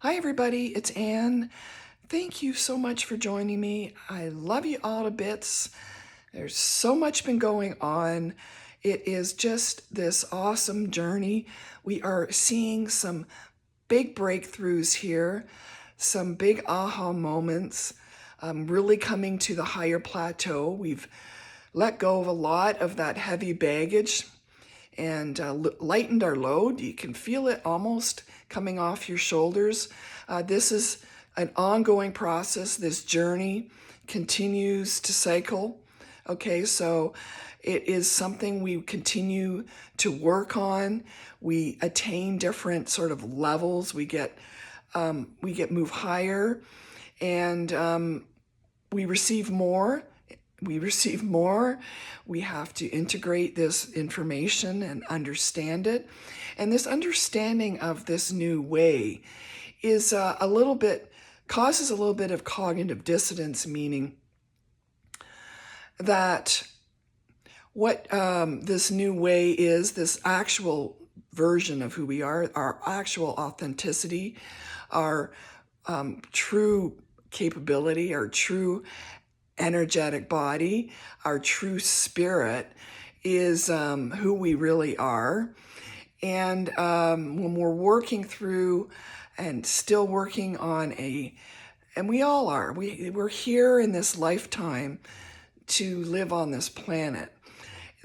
Hi, everybody. It's Anne. Thank you so much for joining me. I love you all to bits. There's so much been going on. It is just this awesome journey. We are seeing some big breakthroughs here, some big aha moments, really coming to the higher plateau. We've let go of a lot of that heavy baggage and lightened our load. You can feel it almost coming off your shoulders. This is an ongoing process. This journey continues to cycle. Okay, so it is something we continue to work on. We attain different sort of levels. We get move higher, and we receive more. We have to integrate this information and understand it. And this understanding of this new way is causes a little bit of cognitive dissonance, meaning that what this new way is, this actual version of who we are, our actual authenticity, our true capability, our true energetic body, our true spirit is who we really are. And when we're working through and still working on and we all are, we're here in this lifetime to live on this planet.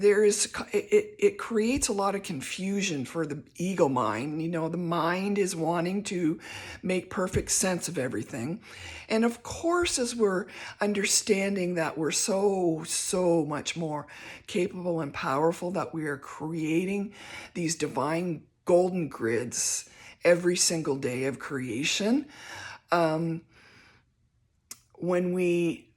It creates a lot of confusion for the ego mind. You know, the mind is wanting to make perfect sense of everything. And of course, as we're understanding that we're so much more capable and powerful, that we are creating these divine golden grids every single day of creation, when we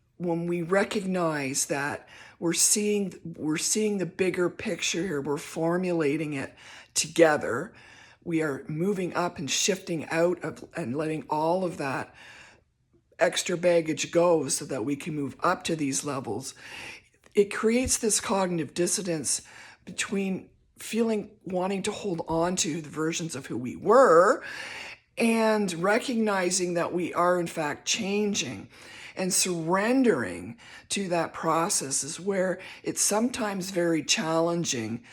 recognize that we're seeing the bigger picture here, we're formulating it together, we are moving up and shifting out of and letting all of that extra baggage go so that we can move up to these levels. It creates this cognitive dissonance between wanting to hold on to the versions of who we were and recognizing that we are in fact changing. And surrendering to that process is where it's sometimes very challenging,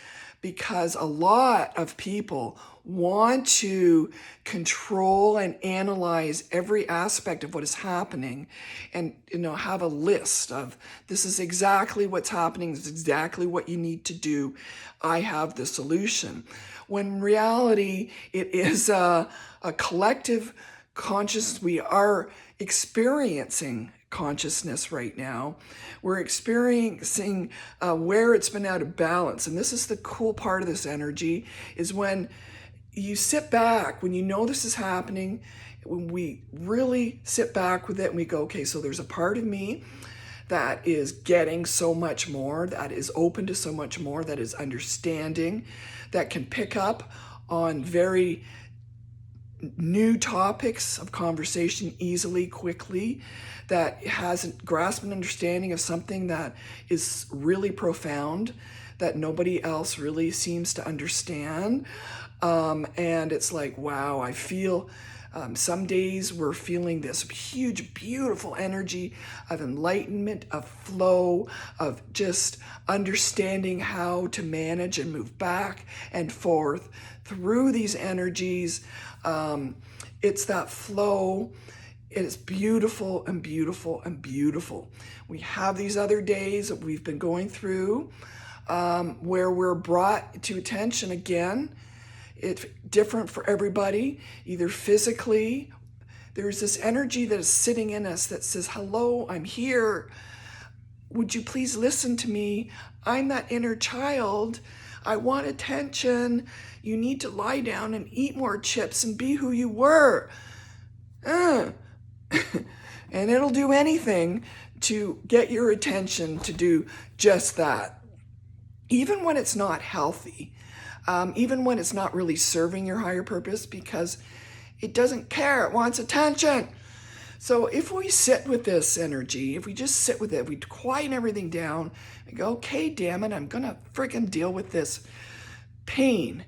because a lot of people want to control and analyze every aspect of what is happening, and have a list of, this is exactly what's happening, this is exactly what you need to do, I have the solution. When in reality, it is a collective consciousness. We are experiencing consciousness right now. We're experiencing where it's been out of balance. And this is the cool part of this energy, is when you sit back, when you know this is happening, when we really sit back with it and we go, okay, so there's a part of me that is getting so much more, that is open to so much more, that is understanding, that can pick up on very new topics of conversation easily, quickly, that has a grasp and understanding of something that is really profound, that nobody else really seems to understand. And it's like, wow, I feel, some days we're feeling this huge, beautiful energy of enlightenment, of flow, of just understanding how to manage and move back and forth through these energies. It's that flow. It is beautiful and beautiful and beautiful. We have these other days that we've been going through, where we're brought to attention again. It's different for everybody, either physically. There's this energy that is sitting in us that says, hello, I'm here. Would you please listen to me? I'm that inner child. I want attention. You need to lie down and eat more chips and be who you were. And it'll do anything to get your attention to do just that. Even when it's not healthy, even when it's not really serving your higher purpose, because it doesn't care, it wants attention. So if we sit with this energy, if we just sit with it, we quiet everything down and go, okay, damn it, I'm gonna freaking deal with this pain.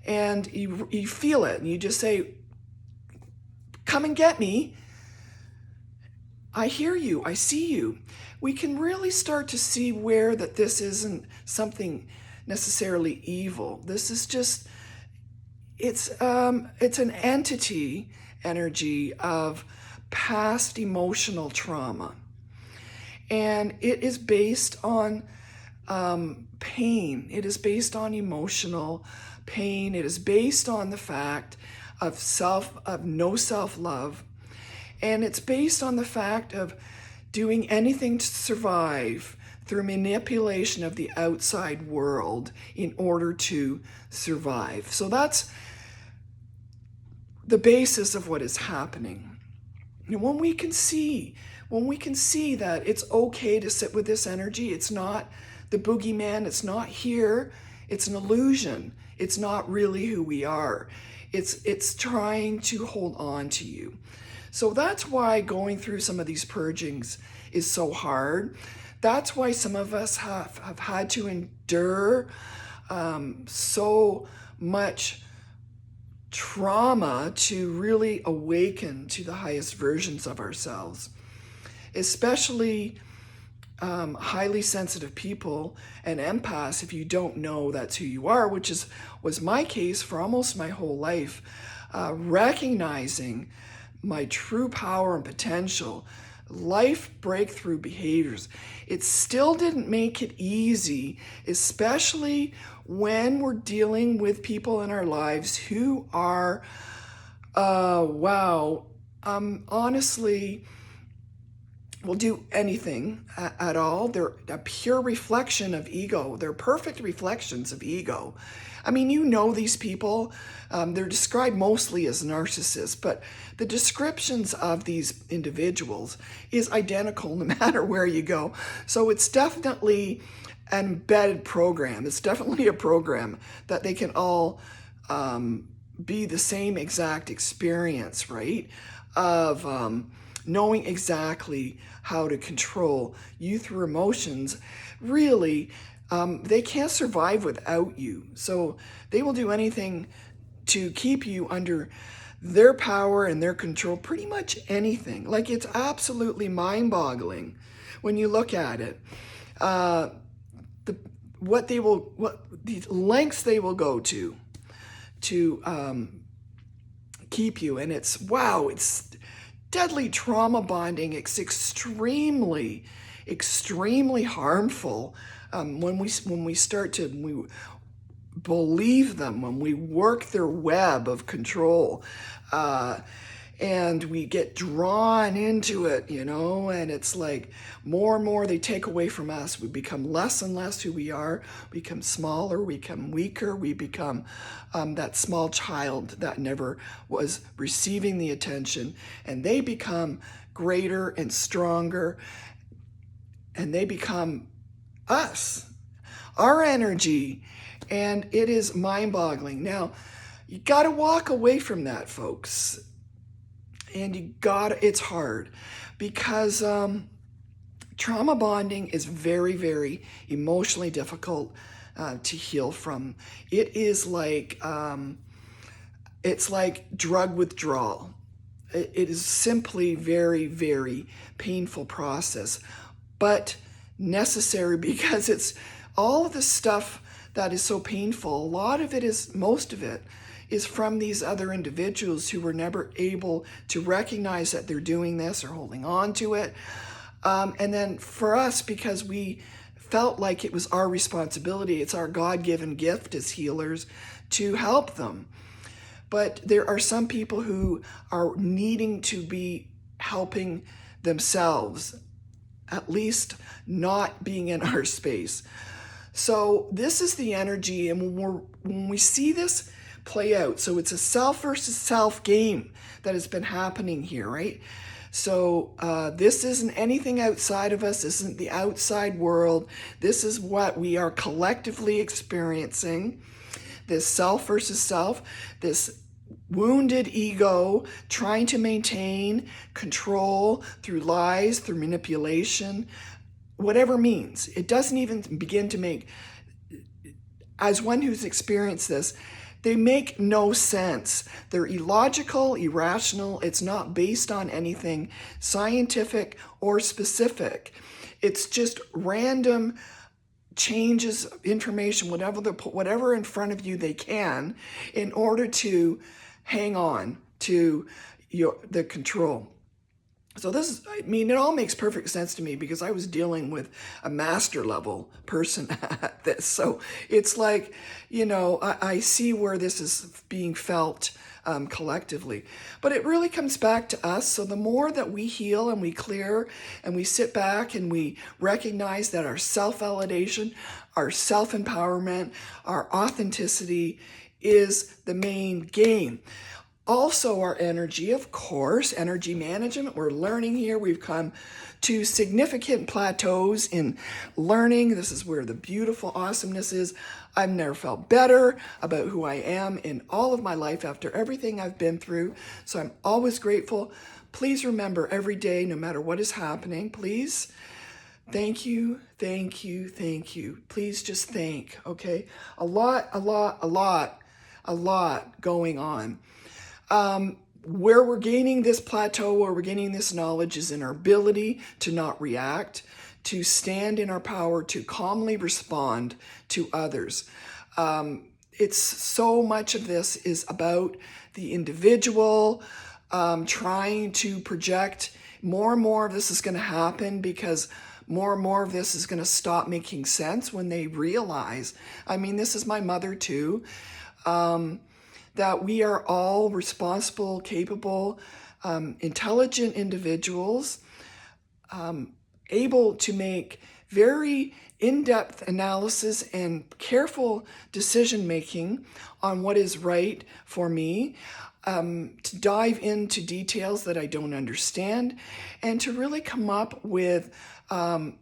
And you feel it, and you just say, come and get me. I hear you, I see you. We can really start to see where that this isn't something necessarily evil. This is just, it's an entity energy of past emotional trauma. And it is based on pain. It is based on emotional pain. It is based on the fact of no self-love. And it's based on the fact of doing anything to survive through manipulation of the outside world in order to survive. So that's the basis of what is happening. And when we can see that it's okay to sit with this energy, it's not the boogeyman, it's not here, it's an illusion. It's not really who we are. It's trying to hold on to you. So that's why going through some of these purgings is so hard. That's why some of us have had to endure so much trauma to really awaken to the highest versions of ourselves, especially highly sensitive people and empaths. If you don't know that's who you are, which was my case for almost my whole life, recognizing my true power and potential, life breakthrough behaviors. It still didn't make it easy, especially when we're dealing with people in our lives who are, honestly, will do anything at all. They're a pure reflection of ego. They're perfect reflections of ego. I mean, you know these people. They're described mostly as narcissists, but the descriptions of these individuals is identical no matter where you go. So it's definitely an embedded program. It's definitely a program that they can all be the same exact experience, right? Of knowing exactly how to control you through emotions. Really, they can't survive without you. So they will do anything to keep you under their power and their control, pretty much anything. Like, it's absolutely mind-boggling when you look at it. What the lengths they will go to keep you. And it's, wow, it's deadly trauma bonding. It's extremely harmful when we start to believe them, when we work their web of control, and we get drawn into it, and it's like more and more they take away from us. We become less and less who we are, we become smaller, we become weaker, we become that small child that never was receiving the attention, and they become greater and stronger, and they become us, our energy, and it is mind-boggling. Now, you got to walk away from that, folks. And it's hard because trauma bonding is very, very emotionally difficult to heal from. It is like, it's like drug withdrawal. It is simply very, very painful process, but necessary, because it's all of the stuff that is so painful. Most of it is from these other individuals who were never able to recognize that they're doing this or holding on to it. And then for us, because we felt like it was our responsibility, it's our God-given gift as healers to help them. But there are some people who are needing to be helping themselves, at least not being in our space. So this is the energy, and when we see this play out, so it's a self versus self game that has been happening here, right? So this isn't anything outside of us. This isn't the outside world. This is what we are collectively experiencing. This self versus self, this wounded ego trying to maintain control through lies, through manipulation, whatever means. It doesn't even begin to make, as one who's experienced this, They make no sense. They're illogical, irrational. It's not based on anything scientific or specific. It's just random changes information, whatever they put, whatever in front of you they can, in order to hang on to the control. So this is, I mean, it all makes perfect sense to me because I was dealing with a master level person at this. So it's like, you know, I see where this is being felt collectively. But it really comes back to us. So the more that we heal and we clear and we sit back and we recognize that our self-validation, our self-empowerment, our authenticity is the main game. Also our energy, of course, energy management. We're learning here. We've come to significant plateaus in learning. This is where the beautiful awesomeness is. I've never felt better about who I am in all of my life after everything I've been through. So I'm always grateful. Please remember every day, no matter what is happening, please, thank you, thank you, thank you. Please just thank, okay? A lot going on. Where we're gaining this plateau, where we're gaining this knowledge is in our ability to not react, to stand in our power, to calmly respond to others. It's so much of this is about the individual, trying to project. More and more of this is going to happen because more and more of this is going to stop making sense when they realize, I mean, this is my mother too, that we are all responsible, capable, intelligent individuals, able to make very in-depth analysis and careful decision-making on what is right for me, to dive into details that I don't understand, and to really come up with an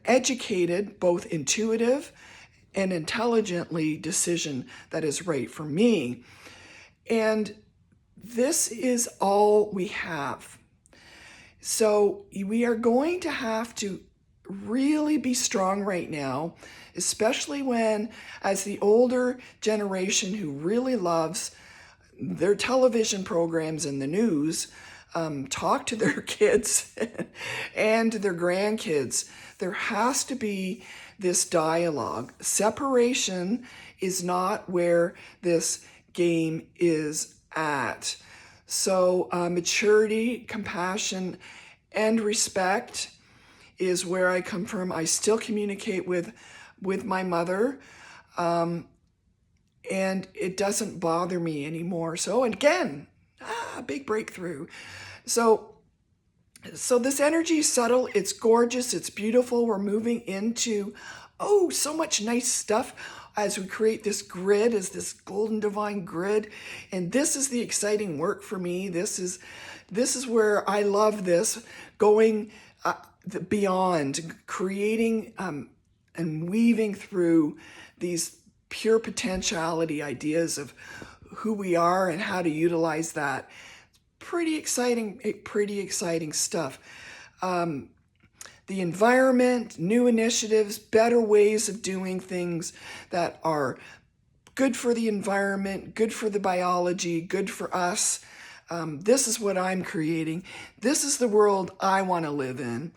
educated, both intuitive and intelligently decision that is right for me. And this is all we have. So we are going to have to really be strong right now, especially when, as the older generation who really loves their television programs and the news, talk to their kids and their grandkids. There has to be this dialogue. Separation is not where this game is at. So maturity, compassion, and respect is where I come from. I still communicate with my mother, and it doesn't bother me anymore. So again, big breakthrough. So this energy is subtle, it's gorgeous, it's beautiful. We're moving into, so much nice stuff as we create this grid, as this golden divine grid. And this is the exciting work for me. This is where I love this, going beyond, creating and weaving through these pure potentiality ideas of who we are and how to utilize that. Pretty exciting stuff. The environment, new initiatives, better ways of doing things that are good for the environment, good for the biology, good for us. This is what I'm creating. This is the world I want to live in.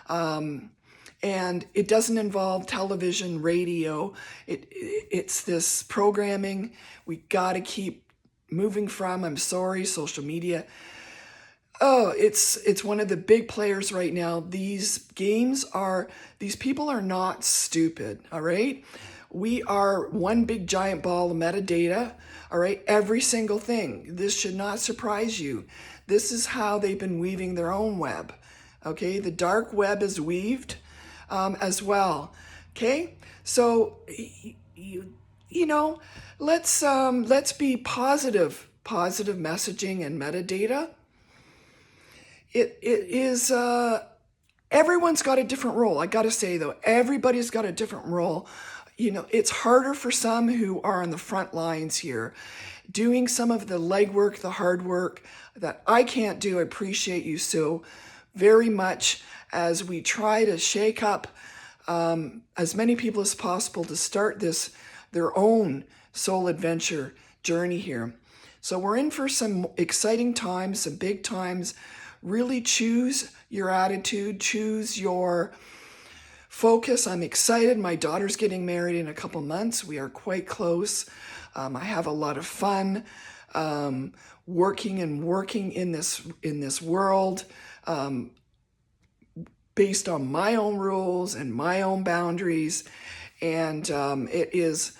And it doesn't involve television, radio. It's this programming we got to keep moving from. I'm sorry, social media. It's one of the big players right now. These people are not stupid, all right? We are one big giant ball of metadata, all right? Every single thing. This should not surprise you. This is how they've been weaving their own web, okay? The dark web is weaved as well, okay? So, you know, let's be positive messaging and metadata. It is, everyone's got a different role. I got to say though, everybody's got a different role. You know, it's harder for some who are on the front lines here, doing some of the legwork, the hard work that I can't do. I appreciate you so very much as we try to shake up as many people as possible to start their own soul adventure journey here. So we're in for some exciting times, some big times. Really choose your attitude, choose your focus. I'm excited. My daughter's getting married in a couple months. We are quite close. I have a lot of fun working in this world based on my own rules and my own boundaries. And it is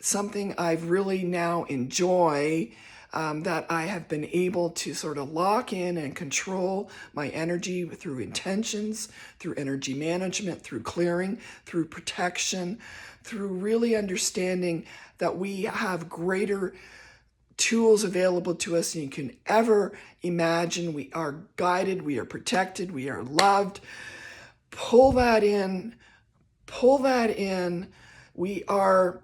something I've really now enjoy, that I have been able to sort of lock in and control my energy through intentions, through energy management, through clearing, through protection, through really understanding that we have greater tools available to us than you can ever imagine. We are guided, we are protected, we are loved. Pull that in, pull that in. We are,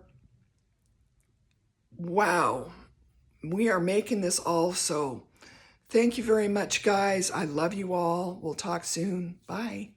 wow, we are making this all so. Thank you very much, guys. I love you all. We'll talk soon. Bye.